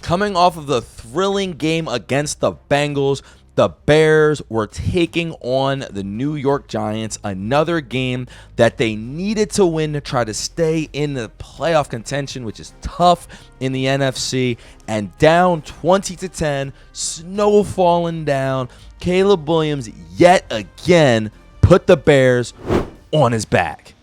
Coming off of the thrilling game against the Bengals, the Bears were taking on the New York Giants, another game that they needed to win to try to stay in the playoff contention, which is tough in the NFC. And down 20-10, snow falling down, Caleb Williams yet again put the Bears on his back.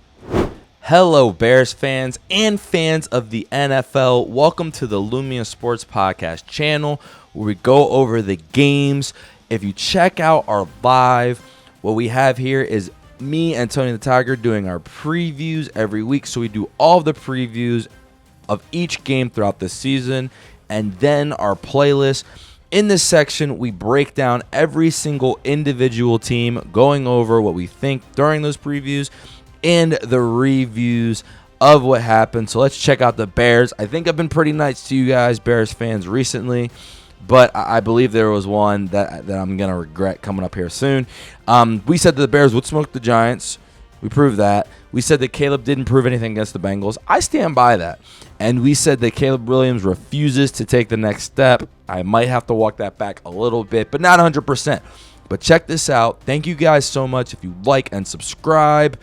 Hello, Bears fans and fans of the NFL. Welcome to the Lumia Sports Podcast channel, where we go over the games. If you check out our live, what we have here is me and Tony the Tiger doing our previews every week. So we do all of the previews of each game throughout the season, and then our playlist. In this section, we break down every single individual team, going over what we think during those previews and the reviews of what happened. So let's check out the Bears. I think I've been pretty nice to you guys, Bears fans, recently, but I believe there was one that I'm going to regret coming up here soon. We said that the Bears would smoke the Giants. We proved that. We said that Caleb didn't prove anything against the Bengals. I stand by that. And we said that Caleb Williams refuses to take the next step. I might have to walk that back a little bit, but not 100%. But check this out. Thank you guys so much if you like and subscribe.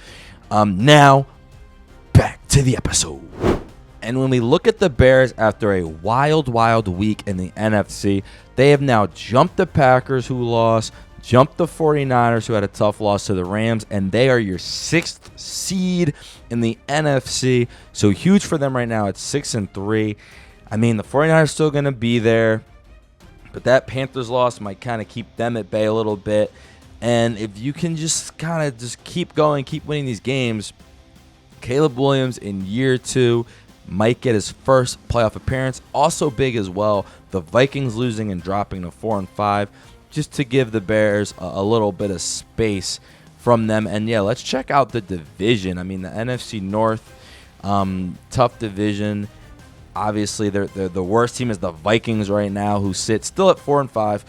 Now, back to the episode. And when we look at the Bears after a wild week in the NFC, they have now jumped the Packers, who lost, jumped the 49ers, who had a tough loss to the Rams, and they are your 6th seed in the NFC. So huge for them right now at 6-3. I mean, the 49ers are still going to be there, but that Panthers loss might kind of keep them at bay a little bit. And if you can just kind of just keep going, keep winning these games, Caleb Williams in year 2 might get his first playoff appearance. Also big as well, the Vikings losing and dropping to 4-5, just to give the Bears a little bit of space from them. And yeah, let's check out the division. I mean, the NFC North, tough division. Obviously, they're the worst team is the Vikings right now, who sit still at 4-5.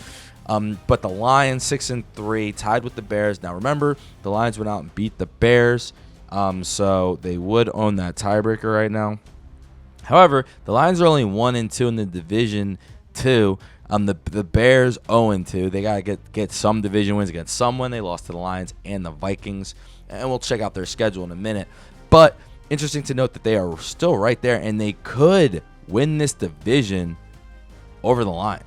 But the Lions 6-3, tied with the Bears. Now remember, the Lions went out and beat the Bears, so they would own that tiebreaker right now. However, the Lions are only 1-2 in the division too. The Bears 0-2. They gotta get some division wins against someone. They lost to the Lions and the Vikings, and we'll check out their schedule in a minute. But interesting to note that they are still right there, and they could win this division over the Lions.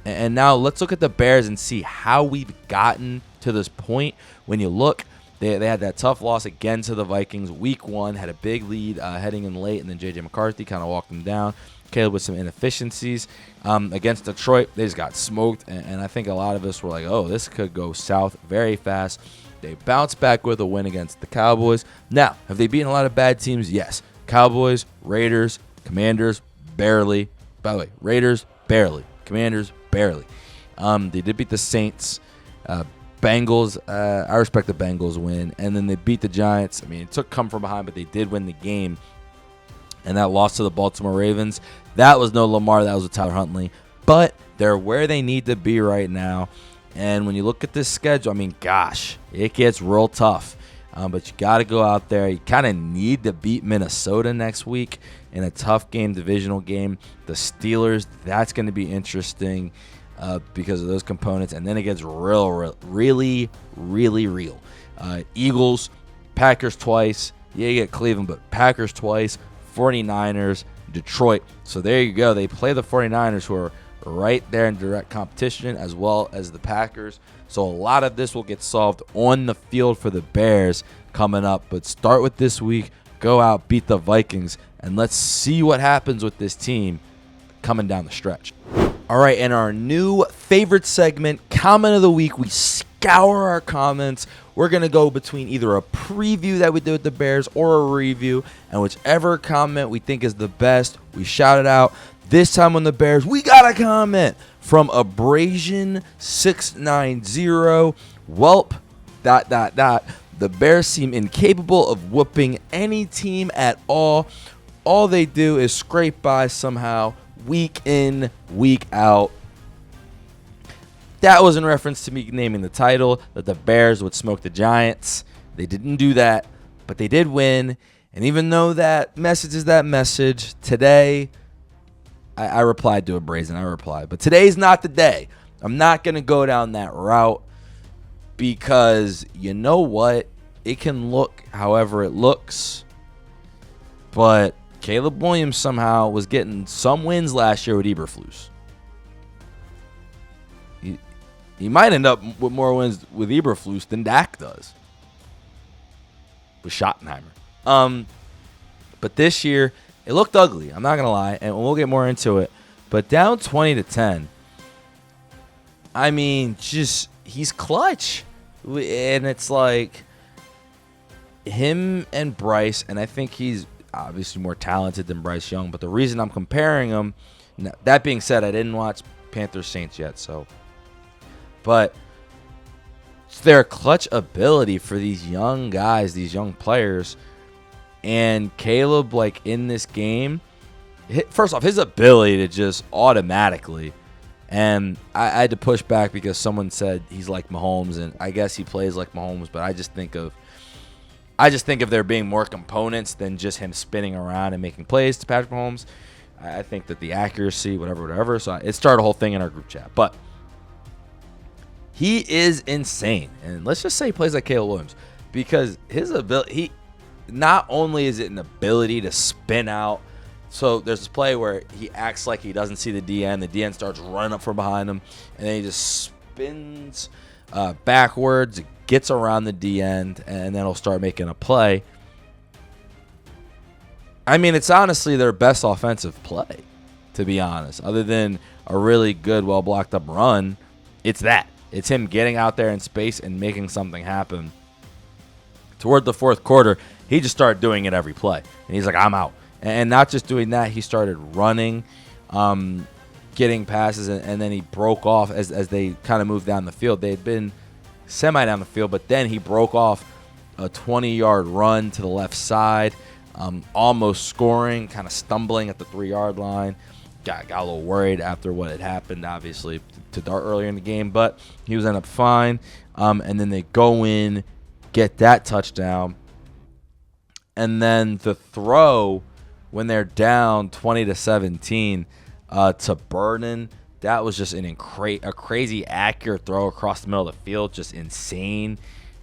And now let's look at the Bears and see how we've gotten to this point. When you look, they had that tough loss again to the Vikings. Week 1, had a big lead heading in late, and then J.J. McCarthy kind of walked them down. Caleb with some inefficiencies. Against Detroit, they just got smoked, and I think a lot of us were like, oh, this could go south very fast. They bounced back with a win against the Cowboys. Now, have they beaten a lot of bad teams? Yes. Cowboys, Raiders, Commanders, barely. By the way, Raiders, barely. Commanders, barely. They did beat the Saints. Bengals, I respect the Bengals win. And then they beat the Giants. I mean, it took come from behind, but they did win the game. And that loss to the Baltimore Ravens, that was no Lamar. That was with Tyler Huntley. But they're where they need to be right now. And when you look at this schedule, I mean, gosh, it gets real tough. But you got to go out there. You kind of need to beat Minnesota next week in a tough game, divisional game. The Steelers, that's going to be interesting because of those components. And then it gets really real. Eagles, Packers twice. Yeah, you get Cleveland, but Packers twice. 49ers, Detroit. So there you go. They play the 49ers, who are right there in direct competition, as well as the Packers. So a lot of this will get solved on the field for the Bears coming up. But start with this week. Go out, beat the Vikings, and let's see what happens with this team coming down the stretch. All right, and our new favorite segment, Comment of the Week. We scour our comments. We're going to go between either a preview that we did with the Bears or a review, and whichever comment we think is the best, we shout it out. This time on the Bears, we got a comment from Abrasion690. Welp, ... The Bears seem incapable of whooping any team at all. All they do is scrape by somehow, week in, week out. That was in reference to me naming the title that the Bears would smoke the Giants. They didn't do that, but they did win. And even though that message is that message, today I replied to a brazen. I replied. But today's not the day. I'm not going to go down that route because you know what? It can look however it looks. But Caleb Williams somehow was getting some wins last year with Eberflus. He might end up with more wins with Eberflus than Dak does with Schottenheimer. But this year, it looked ugly. I'm not going to lie, and we'll get more into it. But down 20-10, I mean, just he's clutch. And it's like him and Bryce, and I think he's obviously more talented than Bryce Young. But the reason I'm comparing them, that being said, I didn't watch Panthers Saints yet, so. But it's their clutch ability for these young guys, these young players. And Caleb, like in this game, first off, his ability to just automatically, and I had to push back because someone said he's like Mahomes, and I guess he plays like Mahomes, but I just think of there being more components than just him spinning around and making plays to Patrick Mahomes. I think that the accuracy, whatever. So it started a whole thing in our group chat, but he is insane. And let's just say he plays like Caleb Williams because his ability, not only is it an ability to spin out. So there's this play where he acts like he doesn't see the DN. The DN starts running up from behind him, and then he just spins backwards, gets around the DN, and then he'll start making a play. I mean, it's honestly their best offensive play, to be honest. Other than a really good, well-blocked up run, it's that. It's him getting out there in space and making something happen. Toward the fourth quarter, he just started doing it every play. And he's like, I'm out. And not just doing that, he started running, getting passes, and then he broke off as they kind of moved down the field. They had been semi down the field, but then he broke off a 20-yard run to the left side, almost scoring, kind of stumbling at the 3-yard line. Got a little worried after what had happened, obviously, to Dart earlier in the game, but he was end up fine. And then they go in, get that touchdown, and then the throw when they're down 20-17 to Burden, that was just a crazy accurate throw across the middle of the field, just insane.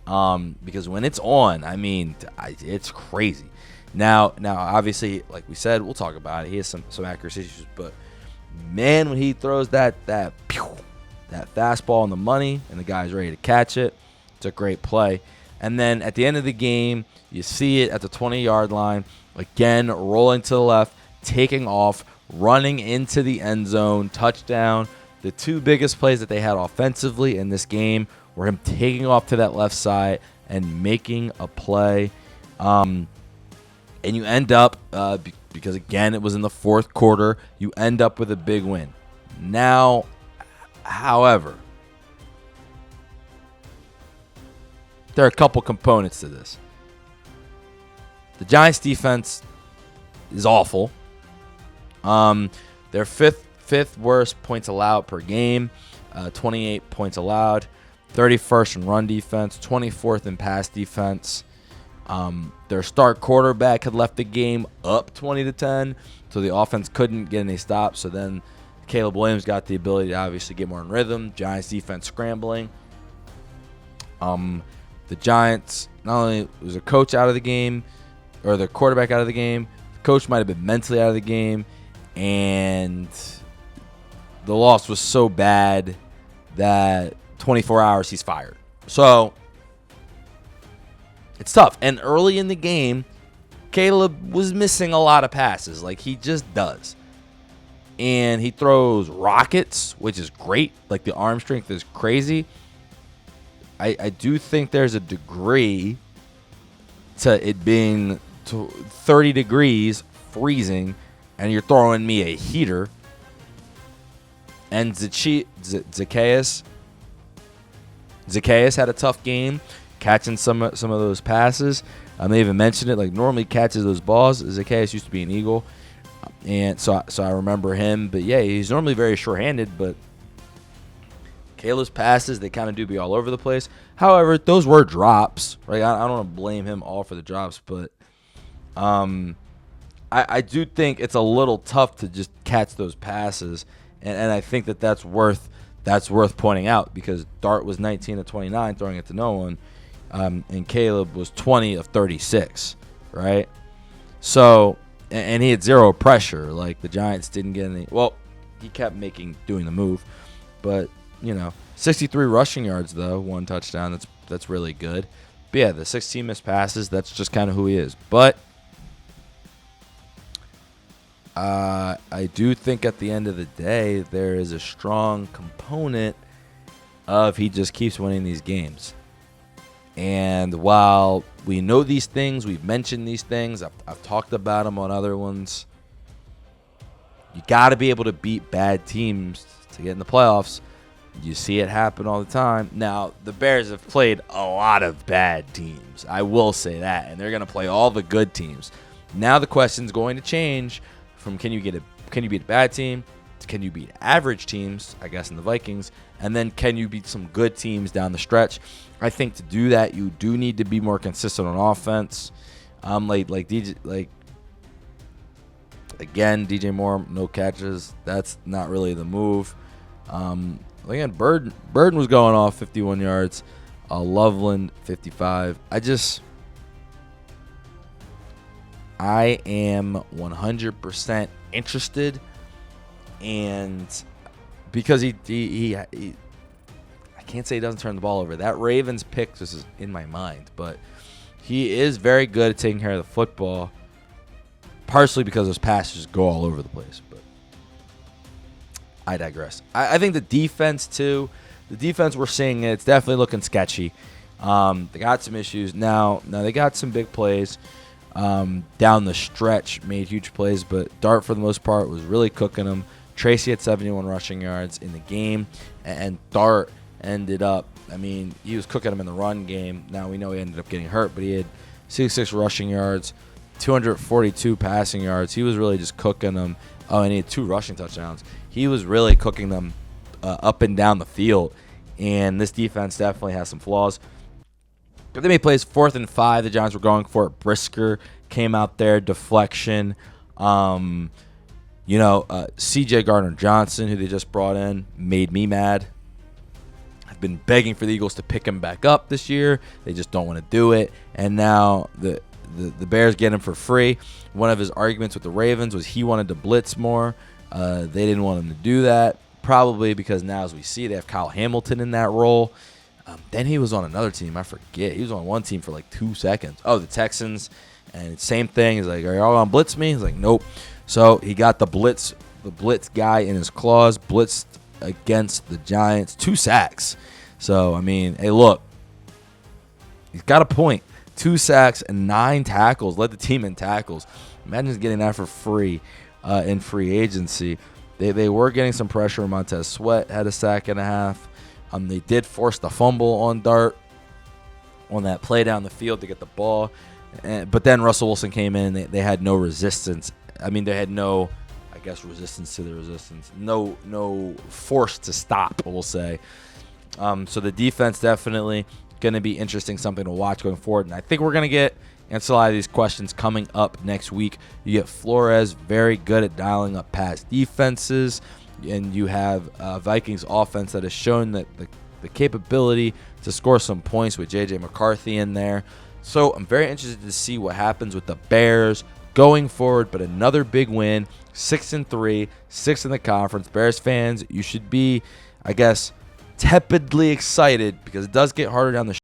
Because when it's on, I mean, it's crazy. Now, obviously, like we said, we'll talk about it. He has some accuracy issues, but man, when he throws that fastball on the money and the guy's ready to catch it, it's a great play. And then at the end of the game, you see it at the 20-yard line, again rolling to the left, taking off, running into the end zone, touchdown. The two biggest plays that they had offensively in this game were him taking off to that left side and making a play. And you end up, because again, it was in the fourth quarter, you end up with a big win. Now, however, there are a couple components to this. The Giants' defense is awful. They're fifth worst points allowed per game, 28 points allowed, 31st in run defense, 24th in pass defense. Their start quarterback had left the game up 20-10, so the offense couldn't get any stops. So then Caleb Williams got the ability to obviously get more in rhythm. Giants defense scrambling. The Giants, not only was their coach out of the game, or their quarterback out of the game, the coach might have been mentally out of the game, and the loss was so bad that 24 hours he's fired. So it's tough. And early in the game, Caleb was missing a lot of passes, like he just does. And he throws rockets, which is great. Like the arm strength is crazy. I do think there's a degree to it being 30 degrees, freezing, and you're throwing me a heater. And Zacchaeus had a tough game catching some of those passes. They even mentioned it, like normally catches those balls. Zacchaeus used to be an Eagle, and so I remember him. But yeah, he's normally very sure-handed, but Caleb's passes, they kind of do be all over the place. However, those were drops, right? I don't want to blame him all for the drops, but I do think it's a little tough to just catch those passes, and I think that's worth pointing out because Dart was 19 of 29 throwing it to no one, and Caleb was 20 of 36, right? So, and he had zero pressure. Like the Giants didn't get any. Well, he kept doing the move, but 63 rushing yards though, 1 touchdown. That's really good. But yeah, the 16 missed passes. That's just kind of who he is. But I do think at the end of the day, there is a strong component of he just keeps winning these games. And while we know these things, we've mentioned these things, I've talked about them on other ones, you got to be able to beat bad teams to get in the playoffs. You see it happen all the time. Now, the Bears have played a lot of bad teams. I will say that. And they're going to play all the good teams. Now the question's going to change from can you beat a bad team to can you beat average teams, I guess, in the Vikings, and then can you beat some good teams down the stretch. I think to do that, you do need to be more consistent on offense. DJ Moore, no catches. That's not really the move. Again, Burden was going off 51 yards. Loveland, 55. I am 100% interested, and because he I can't say he doesn't turn the ball over. That Ravens pick just is in my mind, but he is very good at taking care of the football, partially because his passes go all over the place. But I digress. I think the defense, too, we're seeing it's definitely looking sketchy. They got some issues. Now they got some big plays down the stretch, made huge plays, but Dart, for the most part, was really cooking them. Tracy had 71 rushing yards in the game, and Dart ended up, he was cooking them in the run game. Now we know he ended up getting hurt, but he had 66 rushing yards, 242 passing yards. He was really just cooking them. Oh, and he had 2 rushing touchdowns. He was really cooking them up and down the field, and this defense definitely has some flaws. But they made plays 4th and 5. The Giants were going for it. Brisker came out there, deflection. C.J. Gardner-Johnson, who they just brought in, made me mad. I've been begging for the Eagles to pick him back up this year. They just don't want to do it. And now the Bears get him for free. One of his arguments with the Ravens was he wanted to blitz more. They didn't want him to do that, probably because now, as we see, they have Kyle Hamilton in that role. Then he was on another team. I forget. He was on one team for like 2 seconds. Oh, the Texans. And same thing. He's like, are y'all going to blitz me? He's like, nope. So he got the blitz guy in his claws, blitzed against the Giants. 2 sacks. So, hey, look. He's got a point. 2 sacks and 9 tackles. Led the team in tackles. Imagine getting that for free in free agency. They were getting some pressure. Montez Sweat had a sack and a half. They did force the fumble on Dart on that play down the field to get the ball. But then Russell Wilson came in, and they had no resistance. They had no, resistance to the resistance. No force to stop, we'll say. So the defense definitely going to be interesting, something to watch going forward. And I think we're going to answer a lot of these questions coming up next week. You get Flores, very good at dialing up past defenses. And you have Vikings offense that has shown that the capability to score some points with J.J. McCarthy in there. So I'm very interested to see what happens with the Bears going forward. But another big win, 6-3, 6th in the conference. Bears fans, you should be, tepidly excited because it does get harder down the